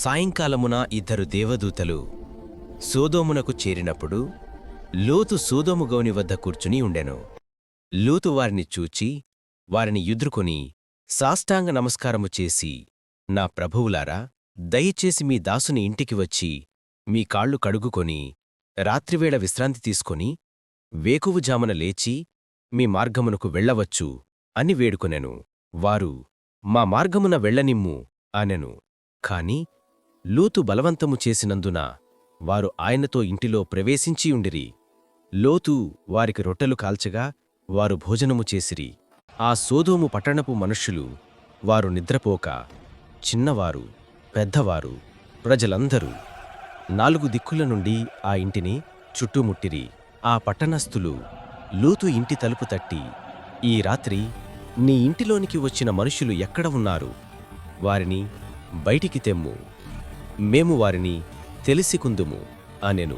సాయంకాలమున ఇద్దరు దేవదూతలు సోదోమునకు చేరినప్పుడు లోతు సోదోము గౌని వద్ద కూర్చుని ఉండెను. లోతు వారిని చూచి వారిని ఎదుర్కొని సాష్టాంగ నమస్కారము చేసి, నా ప్రభువులారా, దయచేసి మీ దాసుని ఇంటికి వచ్చి మీ కాళ్ళు కడుగుకొని రాత్రివేళ విశ్రాంతి తీసుకొని వేకువజామున లేచి మీ మార్గమునకు వెళ్ళవచ్చు అని వేడుకొనెను. వారు, మా మార్గమున వెళ్ళనిమ్ము అనెను. కాని లోతు బలవంతము చేసినందున వారు ఆయనతో ఇంటిలో ప్రవేశించియుండిరి. లోతు వారికి రొట్టెలు కాల్చగా వారు భోజనము చేసిరి. ఆ సోదోము పట్టణపు మనుష్యులు వారు నిద్రపోక, చిన్నవారు పెద్దవారు ప్రజలందరూ 4 దిక్కుల నుండి ఆ ఇంటిని చుట్టుముట్టిరి. ఆ పట్టణస్థులు లోతు ఇంటి తలుపు తట్టి, ఈ రాత్రి నీ ఇంటిలోనికి వచ్చిన మనుష్యులు ఎక్కడ ఉన్నారు? వారిని బయటికి తెమ్ము, మేము వారిని తెలిసికుందుము అనెను.